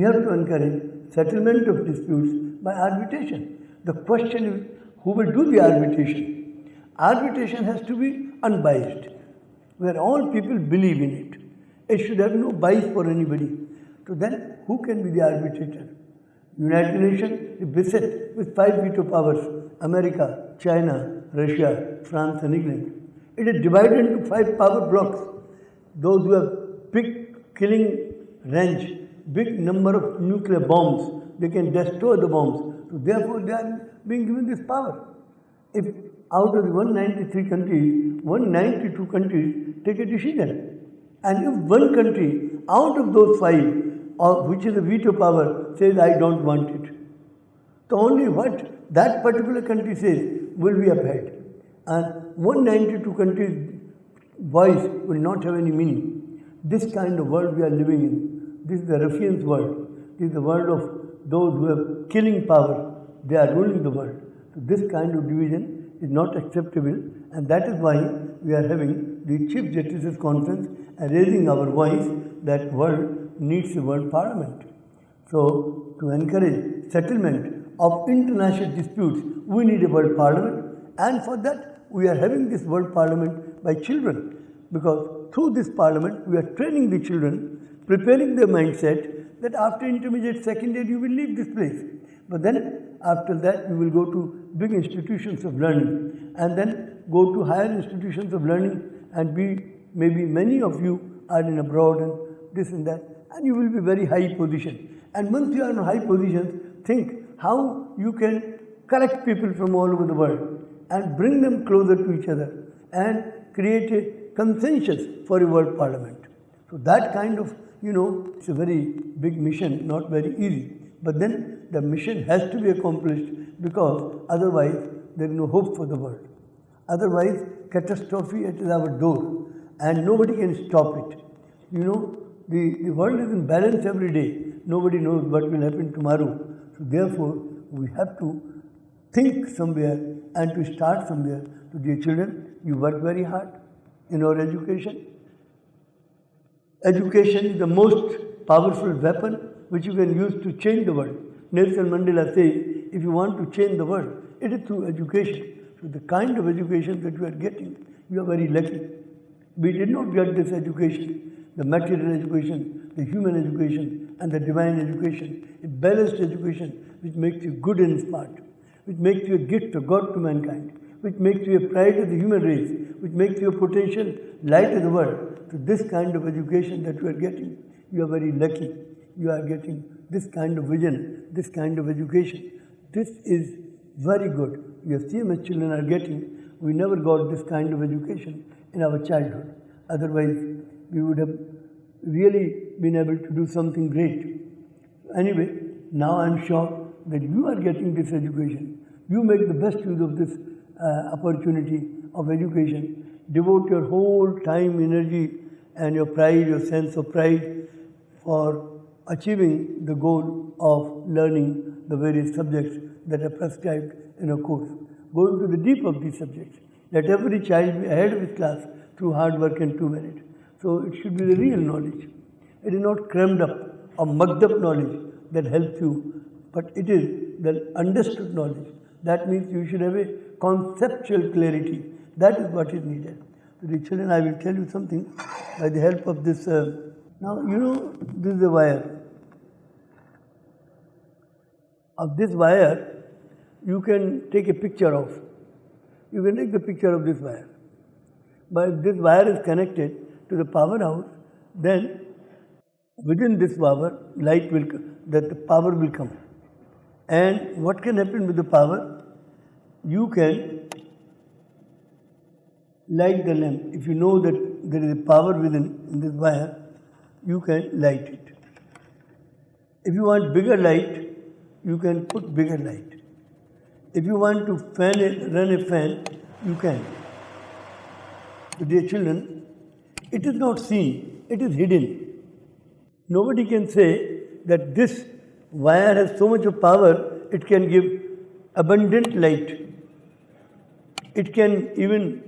have to encourage settlement of disputes by arbitration. The question is, who will do the arbitration? Arbitration has to be unbiased, where all people believe in it. It should have no bias for anybody. So then, who can be the arbitrator? United Nations is beset with 5 veto powers: America, China, Russia, France and England. It is divided into 5 power blocks. Those who have big killing range, big number of nuclear bombs, they can destroy the bombs. So therefore they are being given this power. If out of the 193 countries, 192 countries take a decision, and if one country out of those 5, which is a veto power, says I don't want it, so only what that particular country says will be upheld, and 192 countries' voice will not have any meaning. This kind of world we are living in. This is the ruffian's world. This is the world of those who have killing power. They are ruling the world. So this kind of division is not acceptable, and that is why we are having the Chief Justice's Conference and raising our voice that world needs a world parliament. So to encourage settlement of international disputes, we need a world parliament, and for that we are having this world parliament by children, because through this parliament we are training the children, preparing their mindset that after intermediate secondary you will leave this place. But then after that you will go to big institutions of learning, and then go to higher institutions of learning, and maybe many of you are in abroad and this and that, and you will be very high position. And once you are in high positions, think how you can collect people from all over the world and bring them closer to each other and create a consensus for a world parliament. So that kind of, it's a very big mission, not very easy. But then the mission has to be accomplished, because otherwise there is no hope for the world. Otherwise, catastrophe is at our door and nobody can stop it. The world is in balance every day. Nobody knows what will happen tomorrow. So therefore, we have to think somewhere and to start somewhere. So dear children, you work very hard in our education. Education is the most powerful weapon which you can use to change the world. Nelson Mandela says, if you want to change the world, it is through education. So the kind of education that you are getting, you are very lucky. We did not get this education, the material education, the human education and the divine education, a balanced education which makes you good and smart, which makes you a gift of God to mankind, which makes you a pride of the human race, which makes you a potential light of the world. So this kind of education that you are getting, you are very lucky. You are getting this kind of vision, this kind of education. This is very good. Your CMS children are getting. We never got this kind of education in our childhood. Otherwise, we would have really been able to do something great. Anyway, now I am sure that you are getting this education. You make the best use of this opportunity of education. Devote your whole time, energy and your pride, your sense of pride for achieving the goal of learning the various subjects that are prescribed in a course. Go into the deep of these subjects. Let every child be ahead of his class through hard work and 2 minutes. So it should be the real knowledge. It is not crammed up or mugged up knowledge that helps you, but it is the understood knowledge. That means you should have a conceptual clarity. That is what is needed. To the children, I will tell you something by the help of this. Now, this is a wire. Of this wire, you can take a picture of. You can take the picture of this wire. But if this wire is connected to the powerhouse, then within this power, the power will come. And what can happen with the power? You can light the lamp. If you know that there is a power within in this wire, you can light it. If you want bigger light, you can put bigger light. If you want to run a fan, you can. So dear children, it is not seen, it is hidden. Nobody can say that this wire has so much of power, it can give abundant light. It can even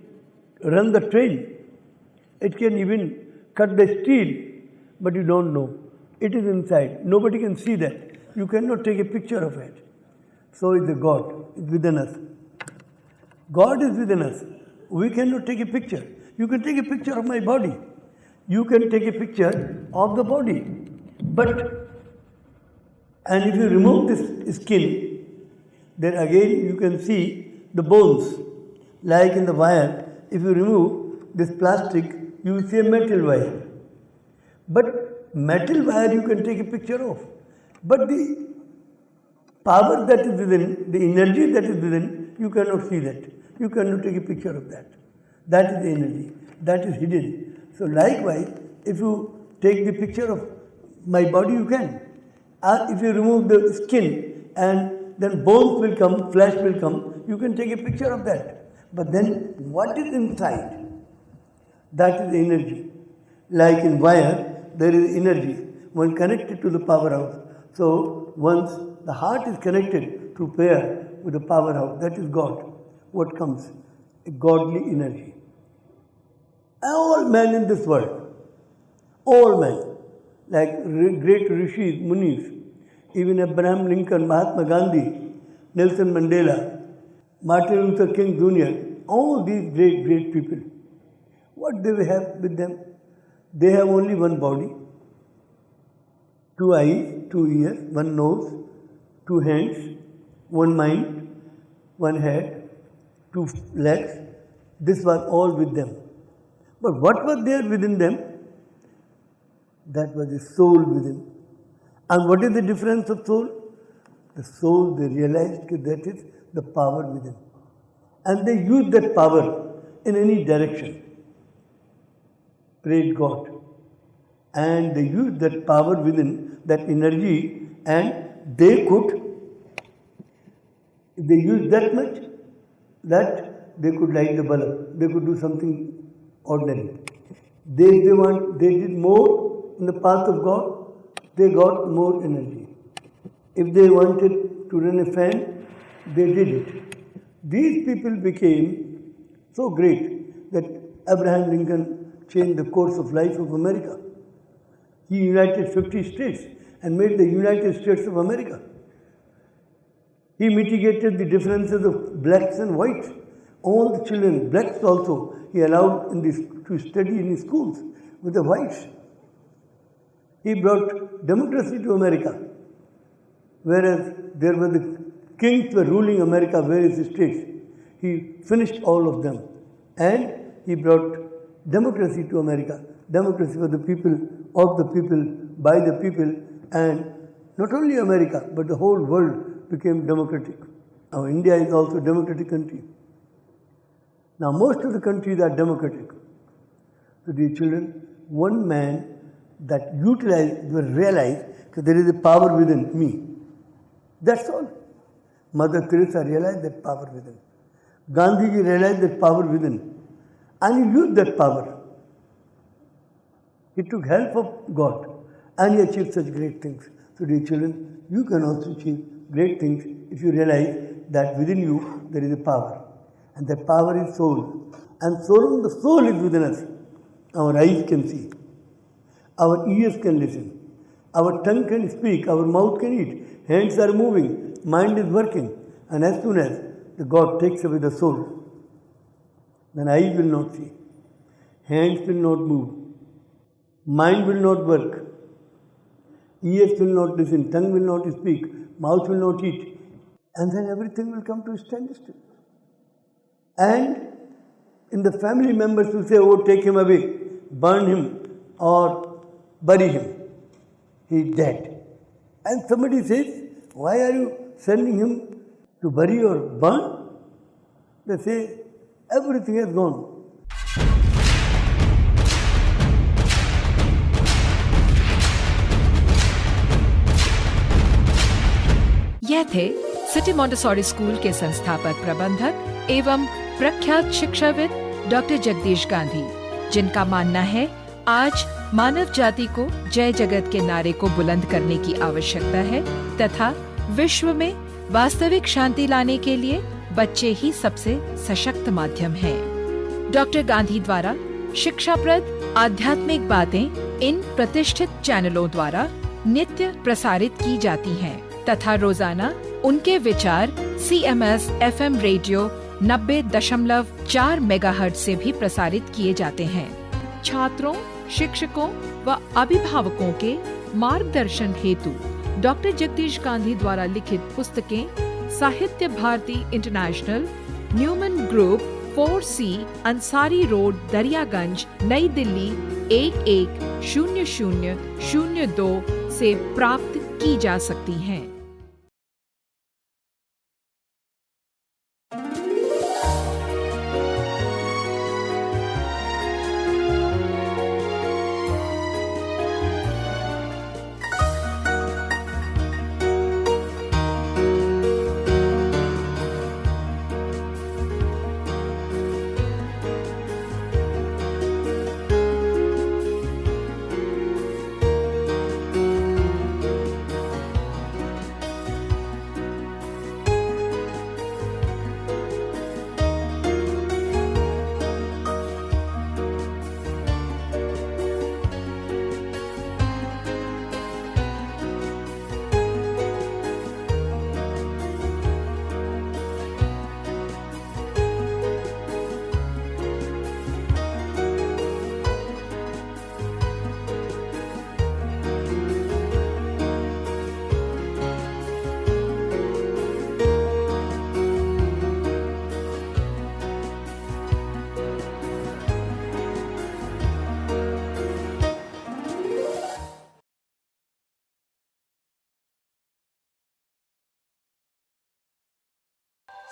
run the train. It can even cut the steel, but you don't know. It is inside. Nobody can see that. You cannot take a picture of it. So is the God within us. God is within us. We cannot take a picture. You can take a picture of my body. You can take a picture of the body. And if you remove this skin, then again you can see the bones. Like in the wire, if you remove this plastic, you will see a metal wire. But metal wire you can take a picture of. But the power that is within, the energy that is within, you cannot see that. You cannot take a picture of that. That is the energy. That is hidden. So likewise, if you take the picture of my body, you can. If you remove the skin and then bones will come, flesh will come, you can take a picture of that. But then what is inside? That is the energy. Like in wire, there is energy. When connected to the powerhouse. So once the heart is connected through prayer with the powerhouse, that is God. What comes? A godly energy. All men in this world, all men, like great rishis, munis, even Abraham Lincoln, Mahatma Gandhi, Nelson Mandela, Martin Luther King Jr., all these great people, what do they have with them? They have only one body, 2 eyes, 2 ears, 1 nose, 2 hands, 1 mind, 1 head, 2 legs. This was all with them. But what was there within them? That was the soul within. And what is the difference of soul? The soul, they realized that is the power within. And they used that power in any direction. Prayed God. And they used that power within, that energy, and they could, if they used that much, that they could light the bulb. They could do something ordinary. They did more in the path of God, they got more energy. If they wanted to run a fan, they did it. These people became so great that Abraham Lincoln changed the course of life of America. He united 50 states and made the United States of America. He mitigated the differences of blacks and whites. All the children, blacks also, he allowed to study in his schools with the whites. He brought democracy to America, whereas there were the kings were ruling America, various states. He finished all of them, and he brought democracy to America. Democracy for the people, of the people, by the people, and not only America, but the whole world became democratic. Now India is also a democratic country. Now most of the countries are democratic. So dear children, one man that realized that there is a power within me. That's all. Mother Teresa realized that power within. Gandhi realized that power within. And he used that power. He took help of God and he achieved such great things. So dear children, you can also achieve great things if you realize that within you there is a power. And that power is soul. And the soul is within us. Our eyes can see. Our ears can listen. Our tongue can speak. Our mouth can eat. Hands are moving. Mind is working. And as soon as the God takes away the soul, then eyes will not see. Hands will not move. Mind will not work. Ears will not listen. Tongue will not speak. Mouth will not eat. And then everything will come to a standstill. And in the family members will say, oh, take him away, burn him, or bury him. He is dead. And somebody says, why are you sending him to bury or burn? They say, everything has gone. यह थे city Montessori school के संस्थापक प्रबंधक एवं प्रख्यात शिक्षाविद doctor Jagdish Gandhi, जिनका मानना है आज मानव जाति को जय जगत के नारे को बुलंद करने की आवश्यकता है तथा विश्व में वास्तविक शांति लाने के लिए बच्चे ही सबसे सशक्त माध्यम हैं। डॉक्टर गांधी द्वारा शिक्षाप्रद आध्यात्मिक बातें इन प्रतिष्ठित चैनलों द्वारा नित्य प्रसारित की जाती हैं तथा रोजाना उनके विचार CMS FM रेडियो 90.4 मेगाहर्ट्ज से भी प्रसारित किए जाते हैं। छात्रों, शिक्षकों व अभिभावकों के मार्गदर्शन हेतु डॉक्टर जगदीश गांधी द्वारा लिखित पुस्तकें Sahitya Bharati international, Newman group, 4C, Ansari road, Daryaganj, New Delhi 110002 से प्राप्त की जा सकती हैं।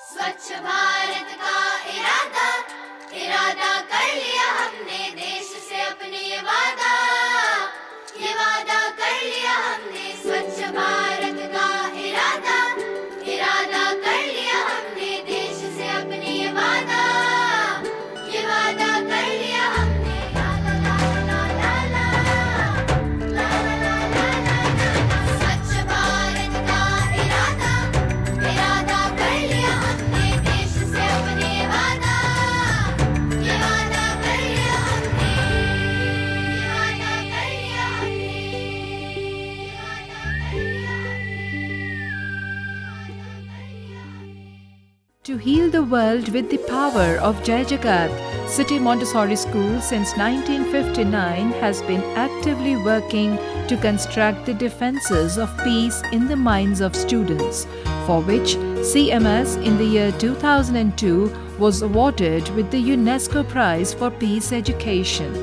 स्वच्छ भारत का इरादा इरादा कर लिया हमने, देश से अपने ये वादा कर लिया हमने। स्वच्छ भारत का इरादा इरादा कर लिया हमने, देश से अपने ये वादा कर लिया हमने। ला ला ला ला ला ला ला ला ला ला ला। स्वच्छ भारत का इरादा इरादा कर लिया हमने, देश से अपने वादा कर लिया हमने। वादा कर लिया हमने। To heal the world with the power of Jai Jagat, City Montessori School since 1959 has been actively working to construct the defenses of peace in the minds of students, for which CMS in the year 2002 was awarded with the UNESCO Prize for Peace Education.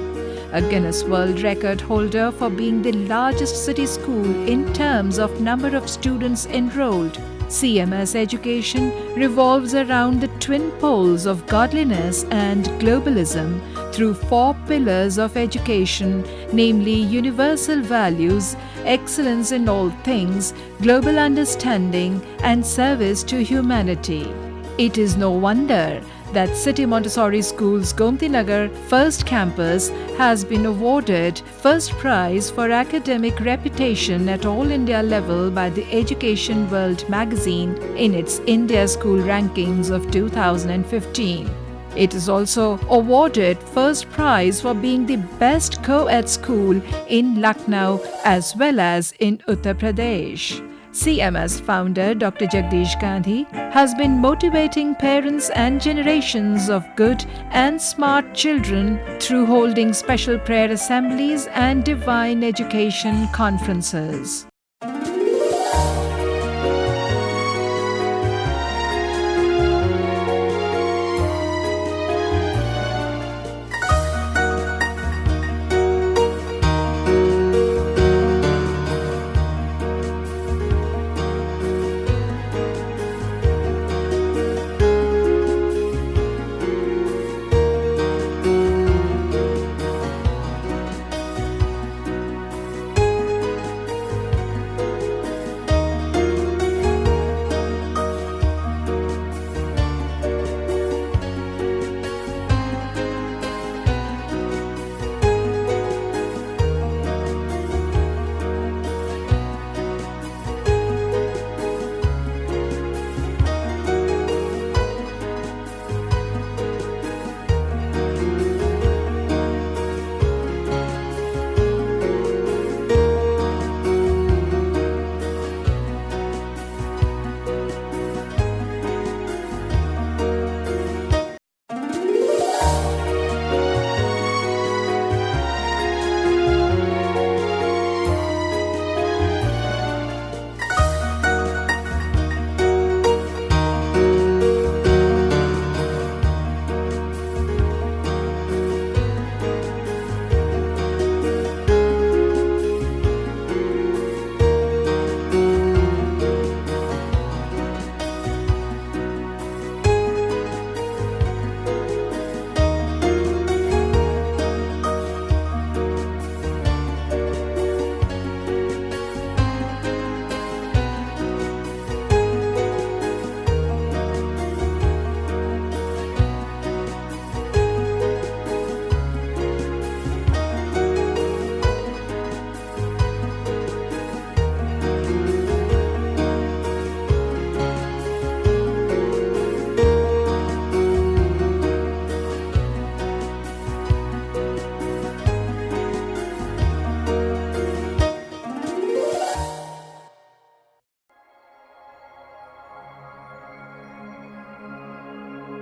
A Guinness World Record holder for being the largest city school in terms of number of students enrolled. CMS education revolves around the twin poles of godliness and globalism through 4 pillars of education, namely universal values, excellence in all things, global understanding, and service to humanity. It is no wonder that City Montessori School's Gomti Nagar first campus has been awarded first prize for academic reputation at all India level by the Education World magazine in its India School Rankings of 2015. It is also awarded first prize for being the best co-ed school in Lucknow as well as in Uttar Pradesh. CMS founder Dr. Jagdish Gandhi has been motivating parents and generations of good and smart children through holding special prayer assemblies and divine education conferences.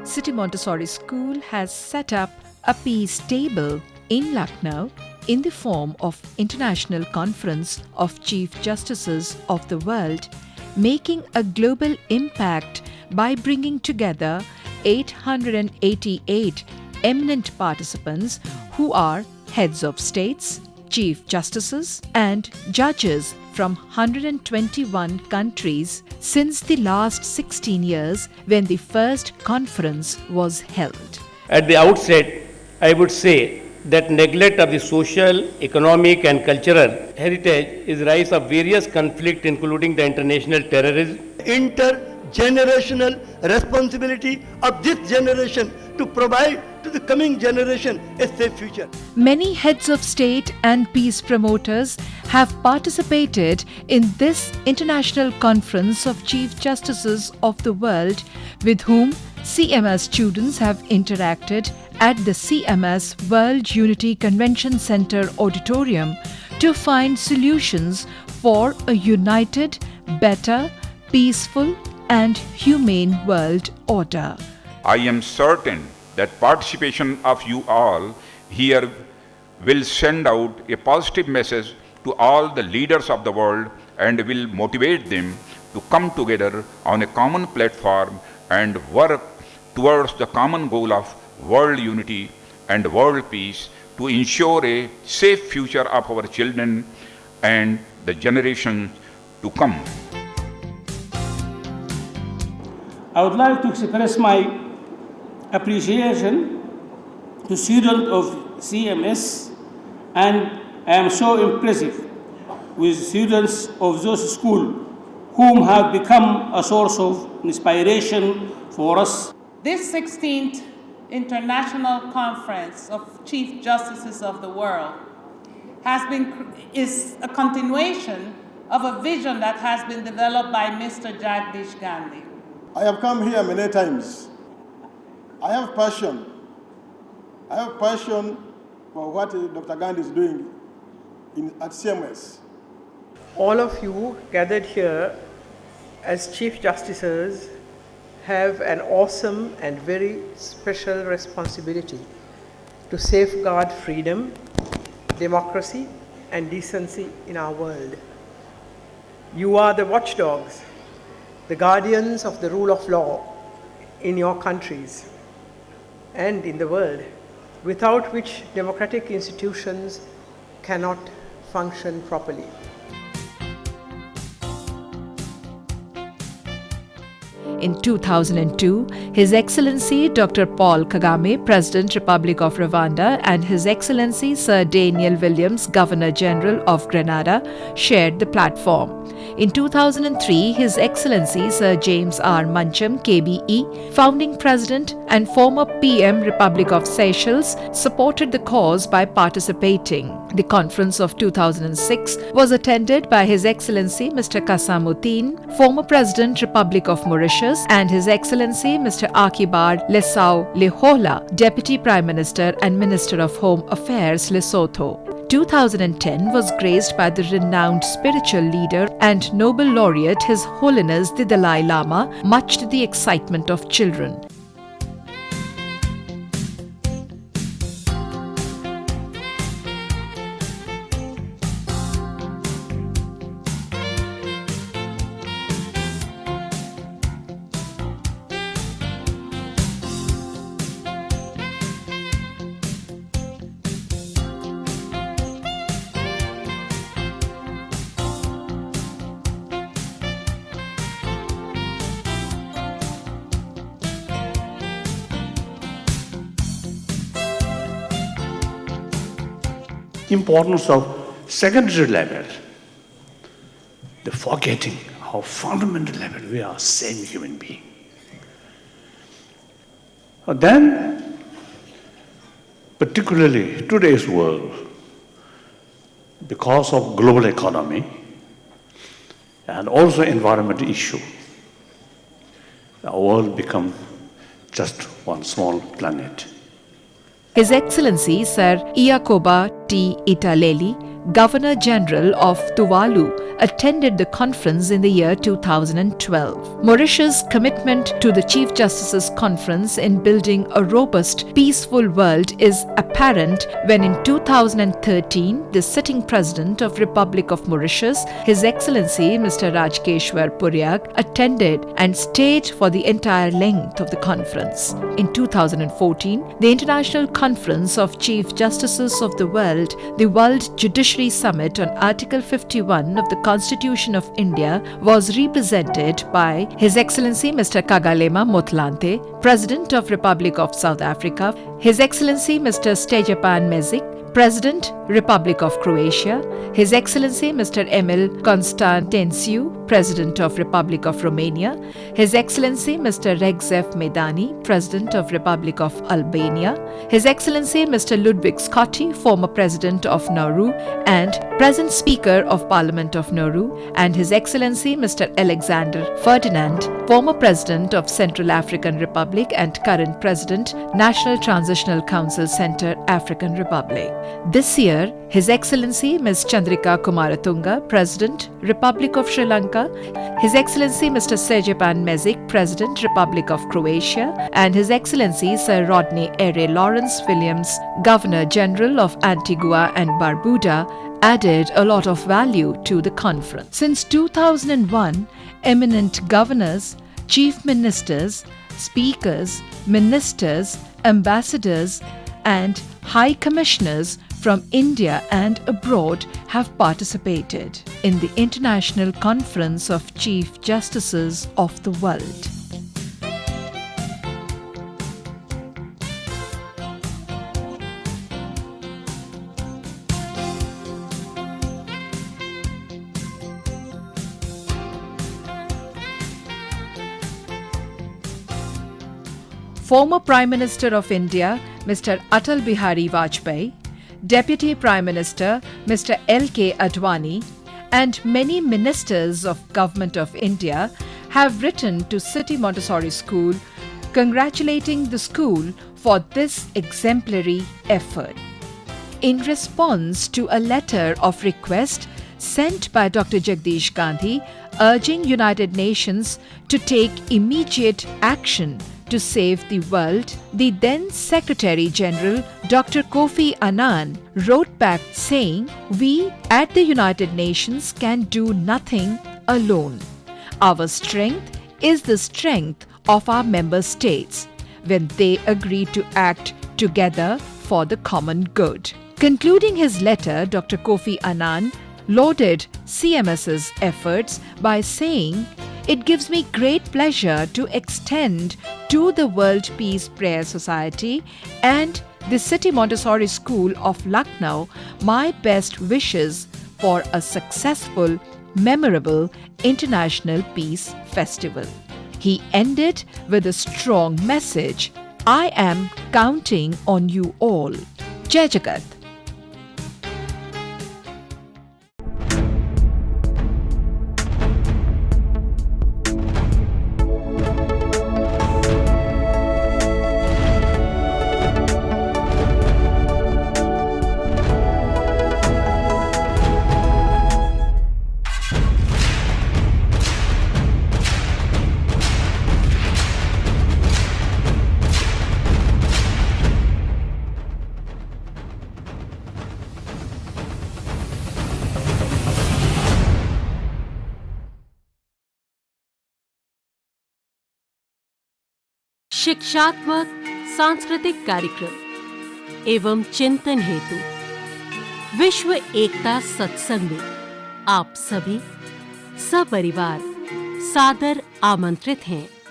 City Montessori School has set up a peace table in Lucknow in the form of International Conference of Chief Justices of the World, making a global impact by bringing together 888 eminent participants who are heads of states, chief justices, and judges from 121 countries since the last 16 years when the first conference was held. At the outset, I would say that neglect of the social, economic and cultural heritage is rise of various conflicts including the international terrorism. Intergenerational responsibility of this generation to provide to the coming generation a safe future. Many heads of state and peace promoters have participated in this International Conference of Chief Justices of the World, with whom CMS students have interacted at the CMS World Unity Convention Center auditorium to find solutions for a united, better, peaceful and humane world order. I am certain that participation of you all here will send out a positive message to all the leaders of the world and will motivate them to come together on a common platform and work towards the common goal of world unity and world peace to ensure a safe future of our children and the generations to come. I would like to express my appreciation to students of CMS, and I am so impressed with students of those schools whom have become a source of inspiration for us. This 16th International Conference of Chief Justices of the World is a continuation of a vision that has been developed by Mr. Jagdish Gandhi. I have come here many times. I have passion. I have passion for what Dr. Gandhi is doing at CMS. All of you gathered here as Chief Justices have an awesome and very special responsibility to safeguard freedom, democracy, and decency in our world. You are the watchdogs, the guardians of the rule of law in your countries and in the world, without which democratic institutions cannot function properly. In 2002, His Excellency Dr. Paul Kagame, President, Republic of Rwanda, and His Excellency Sir Daniel Williams, Governor General of Grenada, shared the platform. In 2003, His Excellency Sir James R. Muncham, KBE, founding President and former PM, Republic of Seychelles, supported the cause by participating. The conference of 2006 was attended by His Excellency Mr. Kasamuddin, former President, Republic of Mauritius, and His Excellency Mr. Akibar Lesau Lehola, Deputy Prime Minister and Minister of Home Affairs, Lesotho. 2010 was graced by the renowned spiritual leader and Nobel laureate His Holiness the Dalai Lama, much to the excitement of children. Importance of secondary level, the forgetting how fundamental level we are same human being. Then, particularly today's world, because of global economy and also environmental issue, the world become just one small planet. His Excellency Sir Iacoba T. Italeli, Governor General of Tuvalu, attended the conference in the year 2012. Mauritius' commitment to the Chief Justice's conference in building a robust, peaceful world is apparent when in 2013, the sitting President of Republic of Mauritius, His Excellency Mr. Rajkeshwar Puriak, attended and stayed for the entire length of the conference. In 2014, the International Conference of Chief Justices of the World Judiciary Summit on Article 51 of the Constitution of India was represented by His Excellency Mr. Kagalema Motlanthe, President of Republic of South Africa, His Excellency Mr. Stejepan Mezic, President, Republic of Croatia, His Excellency Mr. Emil Constantinescu, President of Republic of Romania, His Excellency Mr. Recep Medani, President of Republic of Albania, His Excellency Mr. Ludwig Scotti, former President of Nauru and present Speaker of Parliament of Nauru, and His Excellency Mr. Alexander Ferdinand, former President of Central African Republic and current President, National Transitional Council Centre, African Republic. This year, His Excellency Ms. Chandrika Kumaratunga, President, Republic of Sri Lanka, His Excellency Mr. Stejepan Mezic, President, Republic of Croatia, and His Excellency Sir Rodney Eyre Lawrence Williams, Governor General of Antigua and Barbuda, added a lot of value to the conference. Since 2001, eminent governors, chief ministers, speakers, ministers, ambassadors, and high commissioners from India and abroad have participated in the International Conference of Chief Justices of the World. Former Prime Minister of India, Mr. Atal Bihari Vajpayee, Deputy Prime Minister, Mr. L.K. Advani, and many ministers of Government of India have written to City Montessori School congratulating the school for this exemplary effort. In response to a letter of request sent by Dr. Jagdish Gandhi urging United Nations to take immediate action to save the world, the then Secretary General Dr. Kofi Annan wrote back saying, "We at the United Nations can do nothing alone. Our strength is the strength of our member states when they agree to act together for the common good." Concluding his letter, Dr. Kofi Annan lauded CMS's efforts by saying, "It gives me great pleasure to extend to the World Peace Prayer Society and the City Montessori School of Lucknow my best wishes for a successful, memorable International Peace Festival." He ended with a strong message, "I am counting on you all." Jai Jagat. शिक्षात्मक सांस्कृतिक कार्यक्रम एवं चिंतन हेतु विश्व एकता सत्संग में आप सभी सपरिवार सादर आमंत्रित हैं।